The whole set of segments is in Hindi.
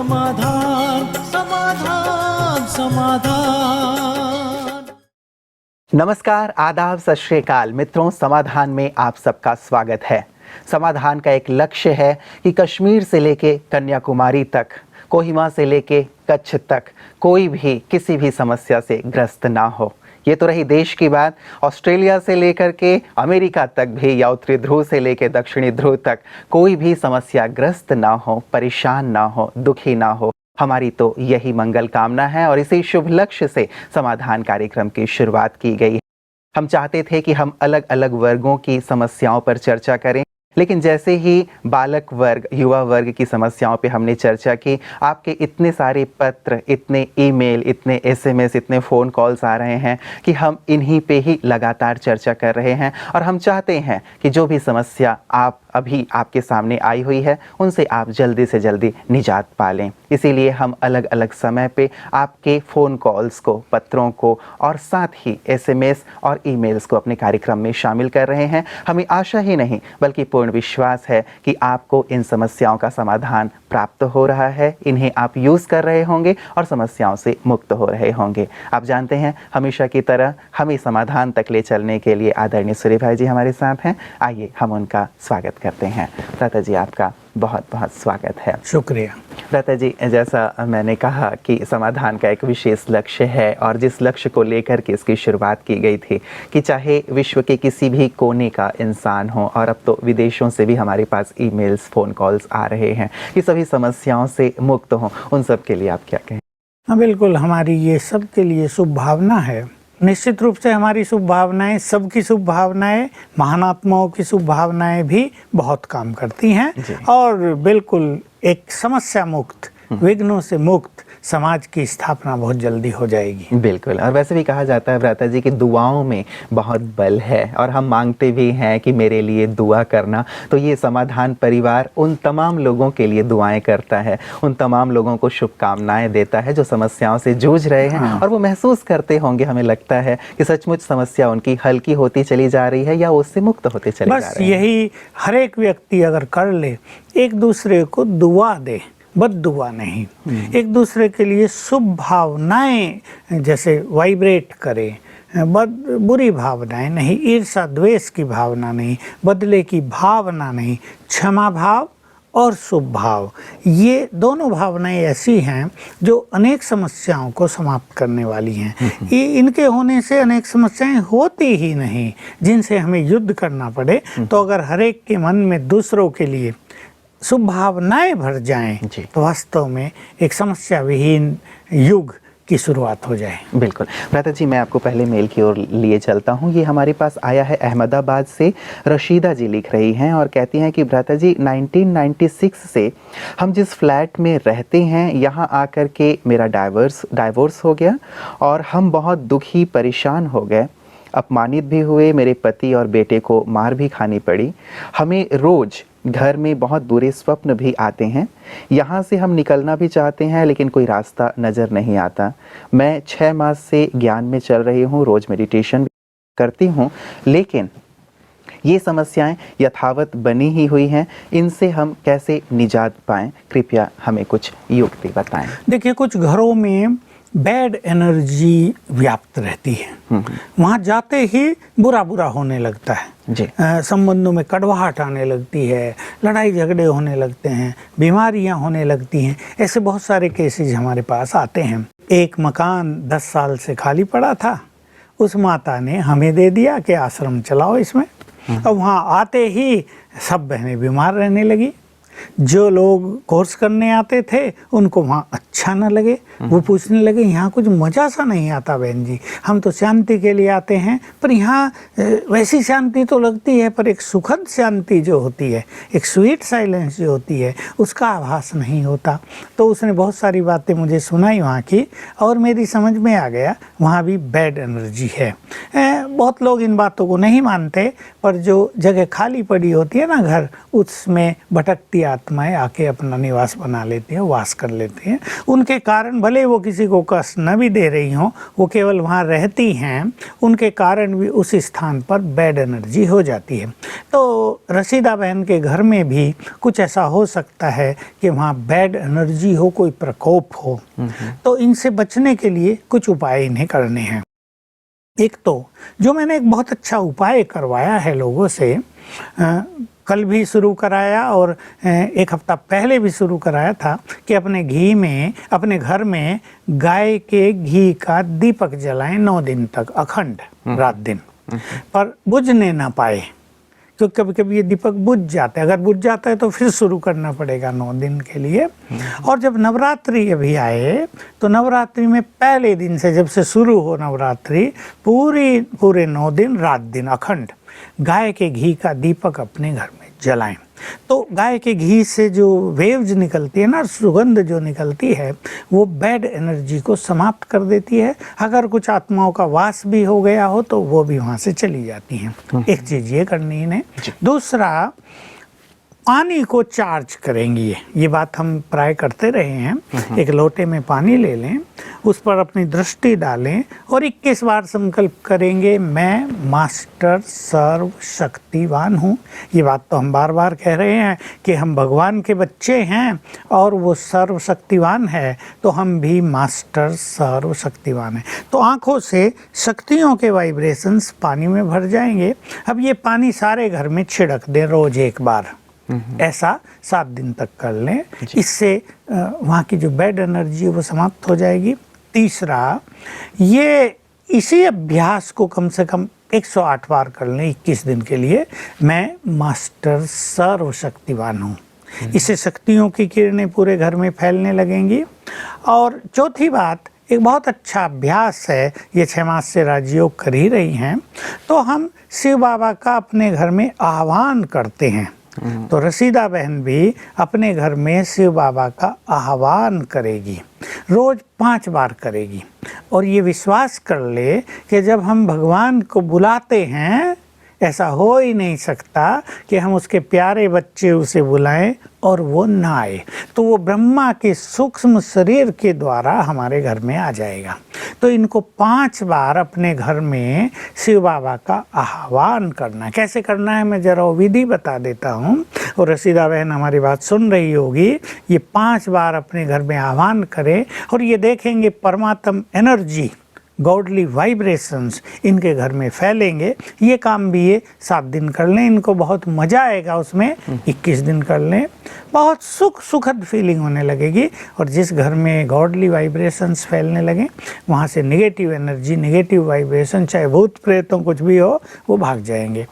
समाधान समाधान समाधान। नमस्कार, आदाब, सत श्री अकाल मित्रों, समाधान में आप सबका स्वागत है। समाधान का एक लक्ष्य है कि कश्मीर से लेके कन्याकुमारी तक, कोहिमा से लेके कच्छ तक कोई भी किसी भी समस्या से ग्रस्त ना हो। ये तो रही देश की बात। ऑस्ट्रेलिया से लेकर के अमेरिका तक भी, या उत्तरी ध्रुव से लेकर दक्षिणी ध्रुव तक कोई भी समस्या ग्रस्त ना हो, परेशान ना हो, दुखी ना हो। हमारी तो यही मंगल कामना है और इसी शुभ लक्ष्य से समाधान कार्यक्रम की शुरुआत की गई है। हम चाहते थे कि हम अलग अलग वर्गों की समस्याओं पर चर्चा करें, लेकिन जैसे ही बालक वर्ग, युवा वर्ग की समस्याओं पे हमने चर्चा की, आपके इतने सारे पत्र, इतने ईमेल, इतने एसएमएस, इतने फ़ोन कॉल्स आ रहे हैं कि हम इन्हीं पे ही लगातार चर्चा कर रहे हैं। और हम चाहते हैं कि जो भी समस्या अभी आपके सामने आई हुई है, उनसे आप जल्दी से जल्दी निजात पा लें। इसीलिए हम अलग अलग समय पे आपके फ़ोन कॉल्स को, पत्रों को और साथ ही एसएमएस और ईमेल्स को अपने कार्यक्रम में शामिल कर रहे हैं। हमें आशा ही नहीं बल्कि पूर्ण विश्वास है कि आपको इन समस्याओं का समाधान प्राप्त हो रहा है, इन्हें आप यूज़ कर रहे होंगे और समस्याओं से मुक्त हो रहे होंगे। आप जानते हैं, हमेशा की तरह हमें समाधान तक ले चलने के लिए आदरणीय सूर्य भाई जी हमारे साथ हैं। आइए हम उनका स्वागत करते हैं। दाता जी, आपका बहुत बहुत स्वागत है। शुक्रिया। दाता जी, जैसा मैंने कहा कि समाधान का एक विशेष लक्ष्य है और जिस लक्ष्य को लेकर के इसकी शुरुआत की गई थी कि चाहे विश्व के किसी भी कोने का इंसान हो, और अब तो विदेशों से भी हमारे पास ईमेल्स, फ़ोन कॉल्स आ रहे हैं कि सभी समस्याओं से मुक्त हों, उन सब के लिए आप क्या कहें? हाँ, बिल्कुल, हमारी ये सब के लिए शुभ भावना है। निश्चित रूप से हमारी शुभ भावनाएं, सबकी शुभ भावनाएं, महानात्माओं की शुभ भावनाएं भी बहुत काम करती हैं और बिल्कुल एक समस्या मुक्त, विघ्नों से मुक्त समाज की स्थापना बहुत जल्दी हो जाएगी। बिल्कुल। और वैसे भी कहा जाता है भ्राता जी कि दुआओं में बहुत बल है, और हम मांगते भी हैं कि मेरे लिए दुआ करना। तो ये समाधान परिवार उन तमाम लोगों के लिए दुआएं करता है, उन तमाम लोगों को शुभकामनाएं देता है जो समस्याओं से जूझ रहे हैं। और वो महसूस करते होंगे, हमें लगता है कि सचमुच समस्या उनकी हल्की होती चली जा रही है या उससे मुक्त होते चले जा रहे हैं। बस यही हर एक व्यक्ति अगर कर ले, एक दूसरे को दुआ दे, बद्दुआ नहीं, एक दूसरे के लिए शुभ भावनाएं जैसे वाइब्रेट करें, बुरी भावनाएं नहीं, ईर्ष्या द्वेष की भावना नहीं, बदले की भावना नहीं, क्षमा भाव और शुभ भाव, ये दोनों भावनाएं ऐसी हैं जो अनेक समस्याओं को समाप्त करने वाली हैं। ये इनके होने से अनेक समस्याएं होती ही नहीं जिनसे हमें युद्ध करना पड़े। तो अगर हर एक के मन में दूसरों के लिए शुभ भावनाएं भर जाएं तो वास्तव में एक समस्या विहीन युग की शुरुआत हो जाए। बिल्कुल। भ्राता जी, मैं आपको पहले मेल की ओर लिए चलता हूँ। ये हमारे पास आया है अहमदाबाद से। रशीदा जी लिख रही हैं और कहती हैं कि भ्राता जी, 1996 से हम जिस फ्लैट में रहते हैं, यहाँ आकर के मेरा डाइवोर्स हो गया और हम बहुत दुखी परेशान हो गए, अपमानित भी हुए, मेरे पति और बेटे को मार भी खानी पड़ी। हमें रोज़ घर में बहुत बुरे स्वप्न भी आते हैं। यहाँ से हम निकलना भी चाहते हैं लेकिन कोई रास्ता नज़र नहीं आता। मैं 6 मास से ज्ञान में चल रही हूँ, रोज़ मेडिटेशन भी करती हूँ, लेकिन ये समस्याएं यथावत बनी ही हुई हैं। इनसे हम कैसे निजात पाएं? कृपया हमें कुछ युक्ति बताएं। देखिए, कुछ घरों में बैड एनर्जी व्याप्त रहती है। वहाँ जाते ही बुरा बुरा होने लगता है, संबंधों में कड़वाहट आने लगती है, लड़ाई झगड़े होने लगते हैं, बीमारियाँ होने लगती हैं। ऐसे बहुत सारे केसेस हमारे पास आते हैं। एक मकान 10 साल से खाली पड़ा था, उस माता ने हमें दे दिया कि आश्रम चलाओ इसमें। अब वहाँ आते ही सब बहनें बीमार रहने लगी। जो लोग कोर्स करने आते थे उनको वहाँ अच्छा न लगे, वो पूछने लगे यहाँ कुछ मज़ा सा नहीं आता बहन जी, हम तो शांति के लिए आते हैं, पर यहाँ वैसी शांति तो लगती है पर एक सुखद शांति जो होती है, एक स्वीट साइलेंस जो होती है, उसका आभास नहीं होता। तो उसने बहुत सारी बातें मुझे सुनाई वहाँ की और मेरी समझ में आ गया वहाँ भी बैड एनर्जी है। बहुत लोग इन बातों को नहीं मानते, पर जो जगह खाली पड़ी होती है ना घर, उसमें भटकती आत्माएं आके अपना निवास बना लेती हैं, वास कर लेती हैं। उनके कारण भले वो किसी को कष्ट न भी दे रही हों, वो केवल वहाँ रहती हैं, उनके कारण भी उस स्थान पर बैड एनर्जी हो जाती है। तो रसीदा बहन के घर में भी कुछ ऐसा हो सकता है कि वहाँ बैड एनर्जी हो, कोई प्रकोप हो। तो इनसे बचने के लिए कुछ उपाय इन्हें करने हैं। एक तो जो मैंने एक बहुत अच्छा उपाय करवाया है लोगों से, कल भी शुरू कराया और एक हफ्ता पहले भी शुरू कराया था, कि अपने घी में, अपने घर में गाय के घी का दीपक जलाएं 9 दिन तक अखंड, रात दिन, पर बुझने ना पाए, क्योंकि कभी कभी ये दीपक बुझ जाता है। अगर बुझ जाता है तो फिर शुरू करना पड़ेगा 9 दिन के लिए। और जब नवरात्रि अभी आए तो नवरात्रि में पहले दिन से, जब से शुरू हो नवरात्रि, पूरे 9 दिन रात दिन अखंड गाय के घी का दीपक अपने घर में जलाएं। तो गाय के घी से जो वेव्स निकलती है ना, सुगंध जो निकलती है, वो बैड एनर्जी को समाप्त कर देती है। अगर कुछ आत्माओं का वास भी हो गया हो तो वो भी वहाँ से चली जाती हैं। एक चीज़ ये करनी है। दूसरा, पानी को चार्ज करेंगी। ये बात हम प्राय करते रहे हैं। एक लोटे में पानी ले लें, उस पर अपनी दृष्टि डालें और 21 बार संकल्प करेंगे, मैं मास्टर सर्वशक्तिवान हूँ। ये बात तो हम बार बार कह रहे हैं कि हम भगवान के बच्चे हैं और वो सर्वशक्तिवान है, तो हम भी मास्टर सर्वशक्तिवान हैं। तो आँखों से शक्तियों के वाइब्रेशंस पानी में भर जाएंगे। अब ये पानी सारे घर में छिड़क दें रोज एक बार। ऐसा 7 दिन तक कर लें। इससे वहाँ की जो बैड एनर्जी है वो समाप्त हो जाएगी। तीसरा, ये इसी अभ्यास को कम से कम 108 बार कर लें 21 दिन के लिए, मैं मास्टर सर्वशक्तिवान हूँ। इससे शक्तियों की किरणें पूरे घर में फैलने लगेंगी। और चौथी बात, एक बहुत अच्छा अभ्यास है, ये 6 मास से राजयोग कर ही रही हैं, तो हम शिव बाबा का अपने घर में आह्वान करते हैं। तो रसीदा बहन भी अपने घर में शिव बाबा का आह्वान करेगी, रोज 5 बार करेगी। और ये विश्वास कर ले कि जब हम भगवान को बुलाते हैं, ऐसा हो ही नहीं सकता कि हम उसके प्यारे बच्चे उसे बुलाएं और वो ना आए। तो वो ब्रह्मा के सूक्ष्म शरीर के द्वारा हमारे घर में आ जाएगा। तो इनको 5 बार अपने घर में शिव बाबा का आह्वान करना। कैसे करना है मैं जरा विधि बता देता हूँ, और रसीदा बहन हमारी बात सुन रही होगी। ये 5 बार अपने घर में आह्वान करें और ये देखेंगे परमात्म एनर्जी, गॉडली वाइब्रेशंस इनके घर में फैलेंगे। ये काम भी ये 7 दिन कर लें, इनको बहुत मज़ा आएगा उसमें। 21 दिन कर लें, बहुत सुखद फीलिंग होने लगेगी। और जिस घर में गॉडली वाइब्रेशंस फैलने लगे, वहाँ से नेगेटिव एनर्जी, नेगेटिव वाइब्रेशन, चाहे भूत प्रेतों कुछ भी हो, वो भाग जाएंगे।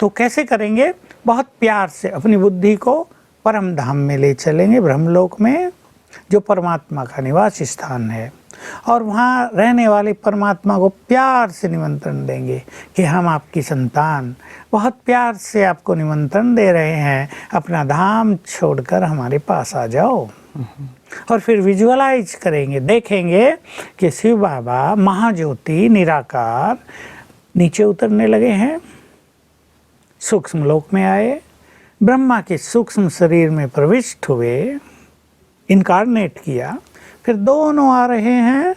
तो कैसे करेंगे? बहुत प्यार से अपनी बुद्धि को परम धाम में ले चलेंगे, ब्रह्मलोक में, जो परमात्मा का निवास स्थान है। और वहाँ रहने वाले परमात्मा को प्यार से निमंत्रण देंगे कि हम आपकी संतान, बहुत प्यार से आपको निमंत्रण दे रहे हैं, अपना धाम छोड़कर हमारे पास आ जाओ। और फिर विजुअलाइज करेंगे, देखेंगे कि शिव बाबा महाज्योति निराकार नीचे उतरने लगे हैं, सूक्ष्म लोक में आए, ब्रह्मा के सूक्ष्म शरीर में प्रविष्ट हुए, इनकारनेट किया, फिर दोनों आ रहे हैं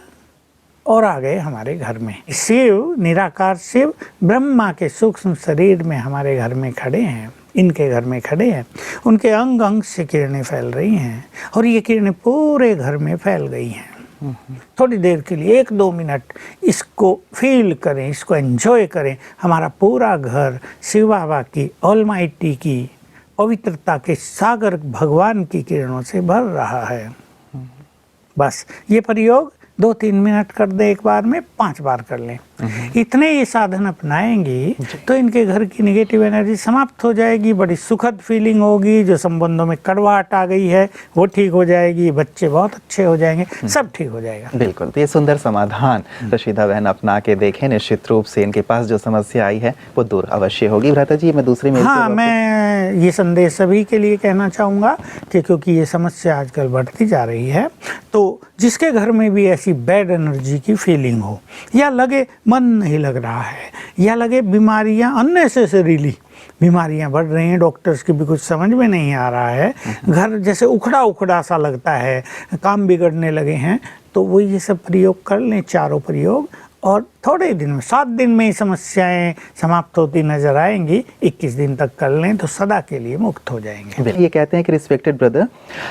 और आ गए हमारे घर में। शिव, निराकार शिव ब्रह्मा के सूक्ष्म शरीर में हमारे घर में खड़े हैं, इनके घर में खड़े हैं। उनके अंग अंग से किरणें फैल रही हैं और ये किरणें पूरे घर में फैल गई हैं। थोड़ी देर के लिए 1-2 मिनट इसको फील करें, इसको एंजॉय करें। हमारा पूरा घर शिव बाबा की, ऑलमाइटी की पवित्रता के सागर भगवान की किरणों से भर रहा है। बस ये प्रयोग 2-3 मिनट कर दें, एक बार में 5 बार कर लें। इतने ये साधन अपनाएंगी तो इनके घर की नेगेटिव एनर्जी समाप्त हो जाएगी। बड़ी सुखद फीलिंग होगी। जो संबंधों में कड़वाहट आ गई है वो ठीक हो जाएगी, बच्चे बहुत अच्छे हो जाएंगे, सब ठीक हो जाएगा। बिल्कुल, तो ये सुंदर समाधान रशीदा बहन अपना के देखें, निश्चित रूप से इनके पास जो समस्या आई है वो दूर अवश्य होगी। भ्राता जी, मैं दूसरी मेल हाँ, मैं ये संदेश सभी के लिए कहना चाहूँगा कि क्योंकि ये समस्या आजकल बढ़ती जा रही है, तो जिसके घर में भी ऐसी बैड एनर्जी की फीलिंग हो, या लगे मन नहीं लग रहा है, या लगे बीमारियां अननेसेसरीली बीमारियां बढ़ रही हैं, डॉक्टर्स की भी कुछ समझ में नहीं आ रहा है, घर जैसे उखड़ा उखड़ा सा लगता है, काम बिगड़ने लगे हैं, तो वो ये सब प्रयोग कर लें, चारों प्रयोग, और थोड़े दिन में 7 दिन में ही समस्याएं समाप्त होती नजर आएंगी। 21 दिन तक कर लें तो सदा के लिए मुक्त हो जाएंगे। ये कहते हैं कि respected brother,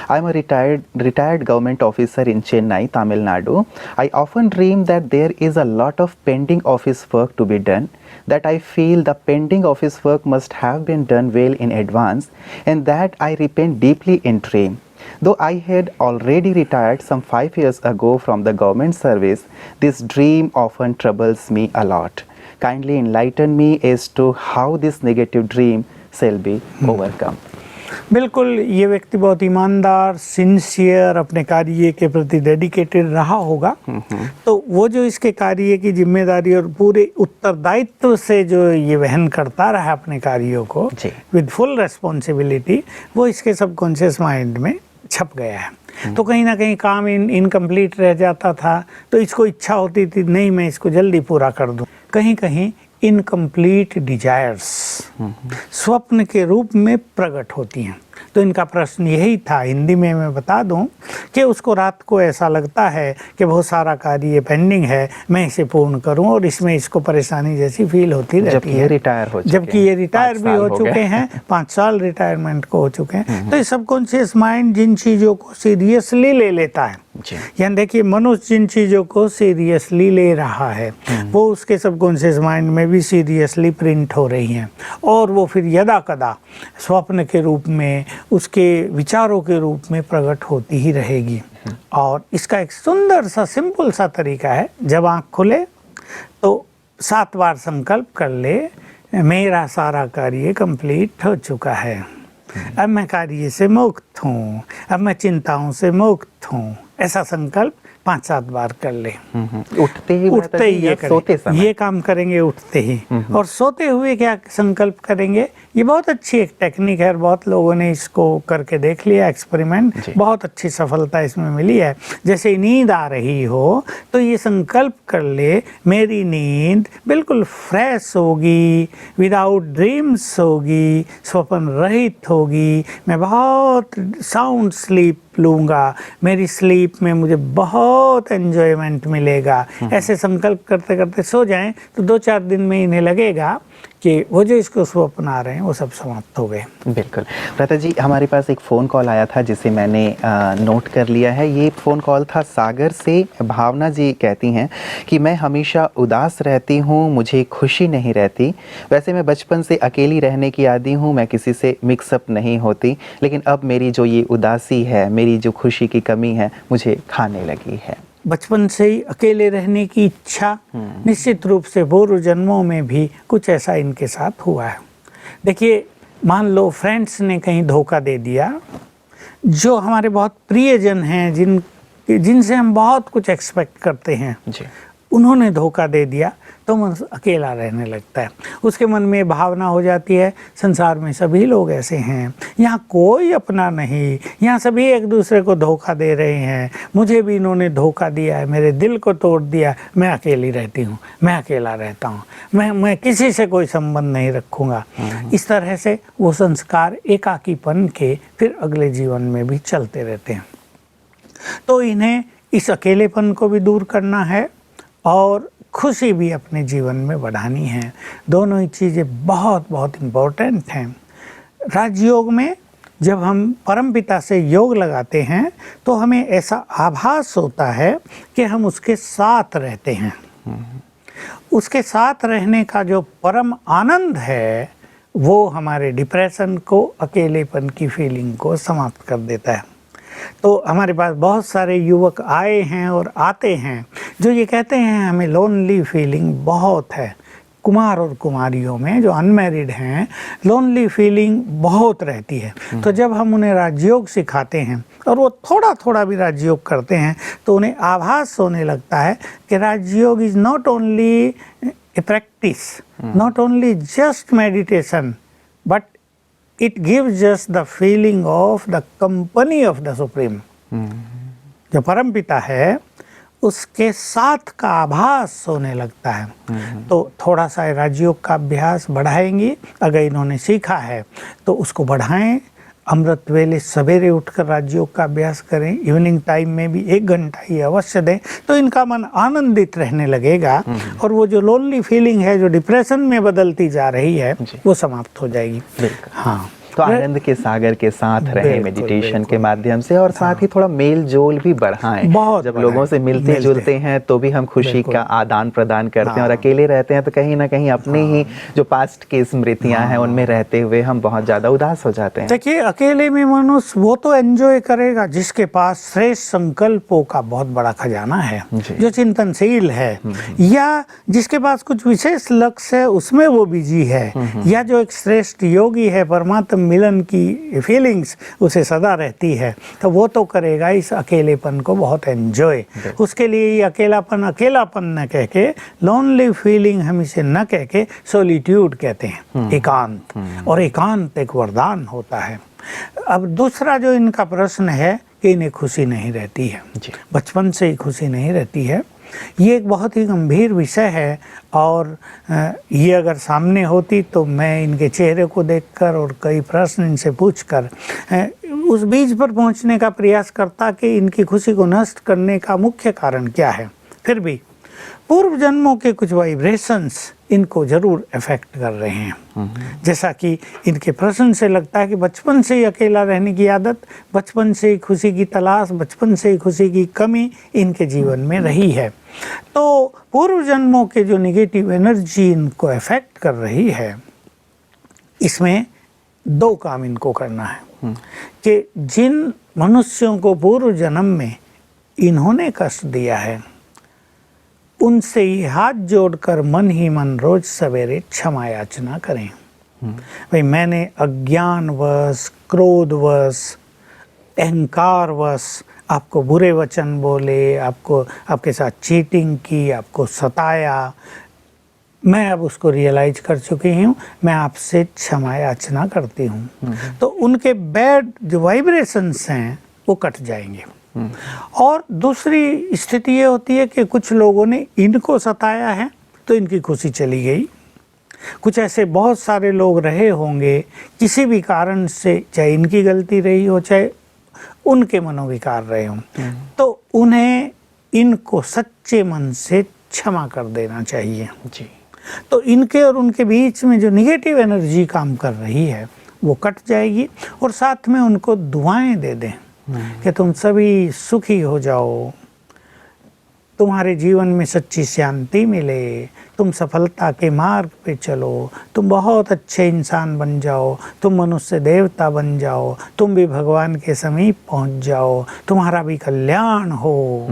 I am a retired government officer in Chennai, Tamil Nadu. I often dream that there is a lot of pending office work to be done, that I feel the pending office work must have been done well in advance, and that I repent deeply in dream. Though I had already retired some 5 years ago from the government service, this dream often troubles me a lot. Kindly enlighten me as to how this negative dream shall be overcome. बिल्कुल, ये व्यक्ति बहुत ईमानदार, सिंसियर, अपने कार्य के प्रति डेडिकेटेड रहा होगा। तो वो जो इसके कार्य की जिम्मेदारी और पूरे उत्तरदायित्व से जो ये वहन करता रहा अपने कार्यों को विद फुल रेस्पॉन्सिबिलिटी, वो इसके सबकॉन्शियस माइंड में छप गया है। तो कहीं ना कहीं काम इनकम्प्लीट रह जाता था, तो इसको इच्छा होती थी नहीं मैं इसको जल्दी पूरा कर दूं। कहीं कहीं इनकम्प्लीट डिजायर्स स्वप्न के रूप में प्रकट होती हैं। तो इनका प्रश्न यही था, हिंदी में मैं बता दूं कि उसको रात को ऐसा लगता है कि बहुत सारा कार्य पेंडिंग है, मैं इसे पूर्ण करूं, और इसमें इसको परेशानी जैसी फील होती रहती है। जबकि ये रिटायर भी हो चुके हैं, 5 साल रिटायरमेंट को हो चुके हैं। तो ये सबकॉन्शियस माइंड जिन चीज़ों को सीरियसली ले लेता है, यानी देखिए मनुष्य जिन चीज़ों को सीरियसली ले रहा है वो उसके सबकॉन्शियस माइंड में भी सीरियसली प्रिंट हो रही हैं, और वो फिर यदा कदा स्वप्न के रूप में, उसके विचारों के रूप में प्रकट होती ही रहेगी। और इसका एक सुंदर सा सिंपल सा तरीका है, जब आँख खुले तो 7 बार संकल्प कर ले, मेरा सारा कार्य कंप्लीट हो चुका है, अब मैं कार्य से मुक्त हूँ, अब मैं चिंताओं से मुक्त हूँ। ऐसा संकल्प 5-7 बार कर ले। उठते ही ये करें, ये काम करेंगे उठते ही। और सोते हुए क्या संकल्प करेंगे, ये बहुत अच्छी एक टेक्निक है, और बहुत लोगों ने इसको करके देख लिया एक्सपेरिमेंट, बहुत अच्छी सफलता इसमें मिली है। जैसे नींद आ रही हो तो ये संकल्प कर ले, मेरी नींद बिल्कुल फ्रेश होगी, विदाउट ड्रीम्स होगी, स्वप्न रहित होगी, मैं बहुत साउंड स्लीप लूँगा, मेरी स्लीप में मुझे बहुत एंजॉयमेंट मिलेगा। ऐसे संकल्प करते करते सो जाएं तो 2-4 दिन में इन्हें लगेगा कि वो जो इसको स्वप्न आ रहे हैं वो सब समाप्त हो गए। बिल्कुल। भ्राता जी, हमारे पास एक फ़ोन कॉल आया था जिसे मैंने नोट कर लिया है। ये फ़ोन कॉल था सागर से। भावना जी कहती हैं कि मैं हमेशा उदास रहती हूँ, मुझे खुशी नहीं रहती। वैसे मैं बचपन से अकेली रहने की आदी हूँ, मैं किसी से मिक्सअप नहीं होती, लेकिन अब मेरी जो ये उदासी है, मेरी जो खुशी की कमी है, मुझे खाने लगी है। बचपन से ही अकेले रहने की इच्छा, निश्चित रूप से पूर्व जन्मों में भी कुछ ऐसा इनके साथ हुआ है। देखिए, मान लो फ्रेंड्स ने कहीं धोखा दे दिया, जो हमारे बहुत प्रियजन हैं, जिनसे हम बहुत कुछ एक्सपेक्ट करते हैं जी, उन्होंने धोखा दे दिया, तो मन अकेला रहने लगता है। उसके मन में भावना हो जाती है, संसार में सभी लोग ऐसे हैं, यहाँ कोई अपना नहीं, यहाँ सभी एक दूसरे को धोखा दे रहे हैं, मुझे भी इन्होंने धोखा दिया है, मेरे दिल को तोड़ दिया, मैं अकेली रहती हूँ, मैं अकेला रहता हूँ, मैं किसी से कोई संबंध नहीं रखूँगा। इस तरह से वो संस्कार एकाकीपन के फिर अगले जीवन में भी चलते रहते हैं। तो इन्हें इस अकेलेपन को भी दूर करना है और खुशी भी अपने जीवन में बढ़ानी है। दोनों ही चीज़ें बहुत बहुत इम्पोर्टेंट हैं। राजयोग में जब हम परमपिता से योग लगाते हैं तो हमें ऐसा आभास होता है कि हम उसके साथ रहते हैं। उसके साथ रहने का जो परम आनंद है वो हमारे डिप्रेशन को, अकेलेपन की फीलिंग को समाप्त कर देता है। तो हमारे पास बहुत सारे युवक आए हैं और आते हैं जो ये कहते हैं हमें लोनली फीलिंग बहुत है। कुमार और कुमारियों में जो अनमैरिड हैं, लोनली फीलिंग बहुत रहती है। तो जब हम उन्हें राजयोग सिखाते हैं और वो थोड़ा थोड़ा भी राजयोग करते हैं तो उन्हें आभास होने लगता है कि Rajyoga is not only a practice, not only just meditation, but it gives us the feeling of the company of the Supreme. जो परमपिता है उसके साथ का आभास होने लगता है। तो थोड़ा सा राजयोग का अभ्यास बढ़ाएंगे, अगर इन्होंने सीखा है तो उसको बढ़ाएं। अमृत वेले सवेरे उठकर राजयोग का अभ्यास करें, इवनिंग टाइम में भी 1 घंटा ही अवश्य दें, तो इनका मन आनंदित रहने लगेगा और वो जो लोनली फीलिंग है जो डिप्रेशन में बदलती जा रही है वो समाप्त हो जाएगी। हाँ, तो आनंद के सागर के साथ रहे मेडिटेशन के माध्यम से, और साथ ही थोड़ा मेल जोल भी बढ़ाएं। जब लोगों से मिलते जुलते हैं तो भी हम खुशी का आदान प्रदान करते हैं, और अकेले रहते हैं तो कहीं ना कहीं अपने ही जो पास्ट की स्मृतियां हैं उनमें रहते हुए हम बहुत ज्यादा उदास हो जाते हैं। देखिए, अकेले में मनुष्य वो तो एंजॉय करेगा जिसके पास श्रेष्ठ संकल्पों का बहुत बड़ा खजाना है, जो चिंतनशील है, या जिसके पास कुछ विशेष लक्ष्य है उसमें वो बिजी है, या जो एक श्रेष्ठ योगी है, परमात्मा मिलन की फीलिंग्स उसे सदा रहती है, तो वो तो करेगा इस अकेलेपन को बहुत एंजॉय। उसके लिए ये अकेलापन न कह के, लोनली फीलिंग हम इसे न कह के सॉलिट्यूड कहते हैं, एकांत। और एकांत एक वरदान होता है। अब दूसरा जो इनका प्रश्न है कि इन्हें खुशी नहीं रहती है, बचपन से ही खुशी नहीं रहती है, ये एक बहुत ही गंभीर विषय है। और ये अगर सामने होती तो मैं इनके चेहरे को देखकर और कई प्रश्न इनसे पूछकर उस बीज पर पहुंचने का प्रयास करता कि इनकी खुशी को नष्ट करने का मुख्य कारण क्या है। फिर भी पूर्व जन्मों के कुछ वाइब्रेशंस इनको जरूर इफेक्ट कर रहे हैं। जैसा कि इनके प्रश्न से लगता है कि बचपन से ही अकेला रहने की आदत, बचपन से ही खुशी की तलाश, बचपन से ही खुशी की कमी इनके जीवन में रही है। तो पूर्व जन्मों के जो नेगेटिव एनर्जी इनको इफेक्ट कर रही है, इसमें 2 काम इनको करना है कि जिन मनुष्यों को पूर्व जन्म में इन्होंने कष्ट दिया है उनसे ही हाथ जोड़कर मन ही मन रोज सवेरे क्षमा याचना करें। भाई, मैंने अज्ञानवश, क्रोधवश, अहंकारवश आपको बुरे वचन बोले, आपके साथ चीटिंग की, आपको सताया, मैं अब उसको रियलाइज कर चुकी हूँ, मैं आपसे क्षमा याचना करती हूँ। तो उनके बैड जो वाइब्रेशंस हैं वो कट जाएंगे। और दूसरी स्थिति ये होती है कि कुछ लोगों ने इनको सताया है तो इनकी खुशी चली गई। कुछ ऐसे बहुत सारे लोग रहे होंगे किसी भी कारण से, चाहे इनकी गलती रही हो चाहे उनके मनोविकार रहे हों, तो उन्हें इनको सच्चे मन से क्षमा कर देना चाहिए जी। तो इनके और उनके बीच में जो निगेटिव एनर्जी काम कर रही है वो कट जाएगी। और साथ में उनको दुआएं दे दें कि तुम सभी सुखी हो जाओ, तुम्हारे जीवन में सच्ची शांति मिले, तुम सफलता के मार्ग पे चलो, तुम बहुत अच्छे इंसान बन जाओ, तुम मनुष्य देवता बन जाओ, तुम भी भगवान के समीप पहुंच जाओ, तुम्हारा भी कल्याण हो।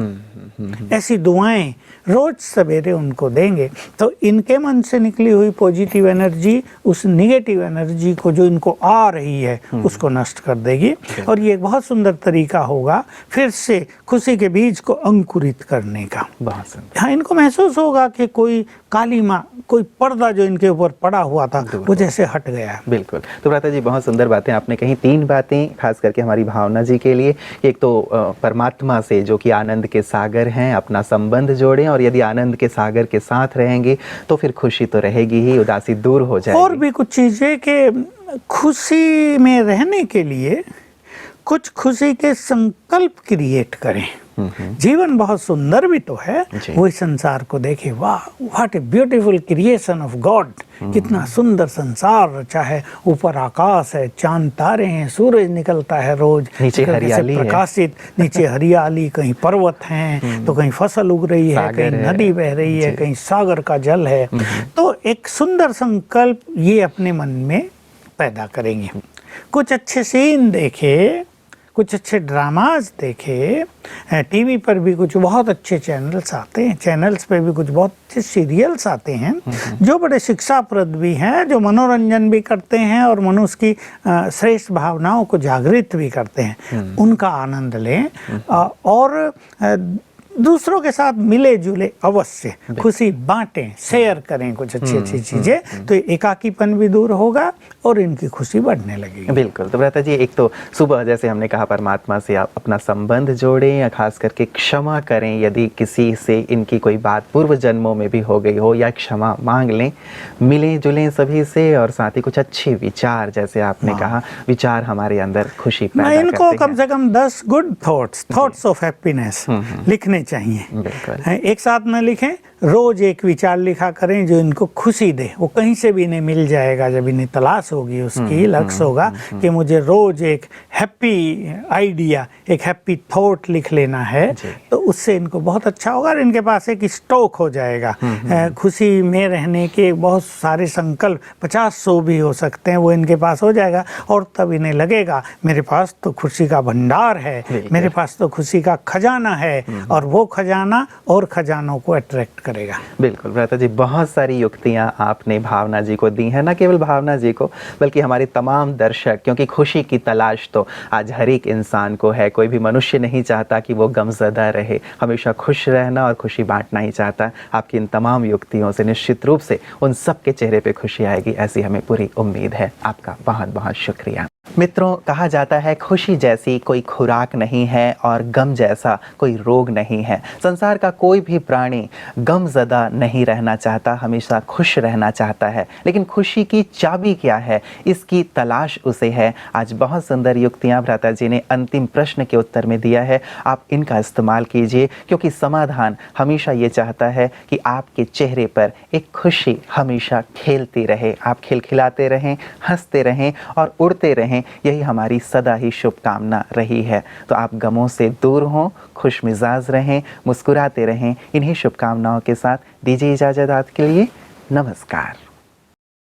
ऐसी दुआएं रोज सवेरे उनको देंगे तो इनके मन से निकली हुई पॉजिटिव एनर्जी उस निगेटिव एनर्जी को जो इनको आ रही है उसको नष्ट कर देगी। और ये एक बहुत सुंदर तरीका होगा फिर से खुशी के बीज को अंकुरित करने का। हाँ, इनको महसूस होगा कि कोई काली माँ, कोई पर्दा जो इनके ऊपर पड़ा हुआ था वो जैसे हट गया। बिल्कुल। तो भ्राता जी, बहुत सुंदर बातें आपने कही। 3 बातें खास करके हमारी भावना जी के लिए। एक तो परमात्मा से जो कि आनंद के सागर हैं अपना संबंध जोड़ें, और यदि आनंद के सागर के साथ रहेंगे तो फिर खुशी तो रहेगी ही, उदासी दूर हो जाएगी। और भी कुछ चीजें कि खुशी में रहने के लिए कुछ खुशी के संकल्प क्रिएट करें। जीवन बहुत सुंदर भी तो है, वही संसार को देखे, वाह what a beautiful creation of God, कितना सुंदर संसार रचा है। ऊपर आकाश है, चांद तारे हैं, सूरज निकलता है रोज, नीचे हरियाली प्रकाशित, नीचे हरियाली, कहीं पर्वत हैं तो कहीं फसल उग रही है, कहीं नदी बह रही है, कहीं सागर का जल है। तो एक सुंदर संकल्प ये अपने मन में पैदा करेंगे। कुछ अच्छे सीन देखे, कुछ अच्छे ड्रामाज देखे, टीवी पर भी कुछ बहुत अच्छे चैनल्स आते हैं, चैनल्स पे भी कुछ बहुत अच्छे सीरियल्स आते हैं जो बड़े शिक्षाप्रद भी हैं, जो मनोरंजन भी करते हैं और मनुष्य की श्रेष्ठ भावनाओं को जागृत भी करते हैं। उनका आनंद लें। और दूसरों के साथ मिले जुले अवश्य, खुशी बांटें, शेयर करें कुछ अच्छी अच्छी चीजें, तो एकाकीपन भी दूर होगा और इनकी खुशी बढ़ने लगेगी। बिल्कुल। तो भ्राता जी, एक तो सुबह जैसे हमने कहा परमात्मा से आप अपना संबंध जोड़ें या खास करके क्षमा करें, यदि किसी से इनकी कोई बात पूर्व जन्मों में भी हो गई हो, या क्षमा मांग लें, मिलें जुलें सभी से, और साथ ही कुछ अच्छे विचार, जैसे आपने कहा विचार हमारे अंदर खुशी पैदा करते इनको हैं। कम से कम 10 गुड थॉट्स ऑफ हैप्पीनेस लिखने चाहिए। बिल्कुल। एक साथ न लिखें, रोज एक विचार लिखा करें जो इनको खुशी दे। वो कहीं से भी इन्हें मिल जाएगा जब इन्हें तलाश होगी उसकी, लक्ष्य होगा कि मुझे रोज एक हैप्पी आइडिया, एक हैप्पी थॉट लिख लेना है, तो उससे इनको बहुत अच्छा होगा और इनके पास एक स्टॉक हो जाएगा। खुशी में रहने के बहुत सारे संकल्प 50-100 भी हो सकते हैं, वो इनके पास हो जाएगा और तब इन्हें लगेगा मेरे पास तो खुशी का भंडार है, मेरे पास तो खुशी का खजाना है, और वो खजाना और खजानों को अट्रैक्ट करेगा। बिल्कुल भ्राता जी, बहुत सारी युक्तियां आपने भावना जी को दी हैं, न केवल भावना जी को बल्कि हमारे तमाम दर्शक, क्योंकि खुशी की तलाश तो आज हर एक इंसान को है। कोई भी मनुष्य नहीं चाहता कि वो गमज़दा रहे, हमेशा खुश रहना और खुशी बांटना ही चाहता। आपकी इन तमाम युक्तियों से निश्चित रूप से उन सब के चेहरे पे खुशी आएगी, ऐसी हमें पूरी उम्मीद है। आपका बहुत बहुत शुक्रिया। मित्रों, कहा जाता है खुशी जैसी कोई खुराक नहीं है और गम जैसा कोई रोग नहीं है। संसार का कोई भी प्राणी गमज़दा नहीं रहना चाहता, हमेशा खुश रहना चाहता है। लेकिन खुशी की चाबी क्या है, इसकी तलाश उसे है। आज बहुत सुंदर युक्तियां भ्राता जी ने अंतिम प्रश्न के उत्तर में दिया है, आप इनका इस्तेमाल कीजिए, क्योंकि समाधान हमेशा ये चाहता है कि आपके चेहरे पर एक खुशी हमेशा खेलती रहे, आप खिलखिलाते रहें, हंसते रहें और उड़ते रहें। यही हमारी सदा ही शुभकामना रही है। तो आप गमों से दूर हों, खुश मिजाज रहें, मुस्कुराते रहें। इन्हीं शुभकामनाओं के साथ दीजिए इजाज़त आज के लिए। नमस्कार।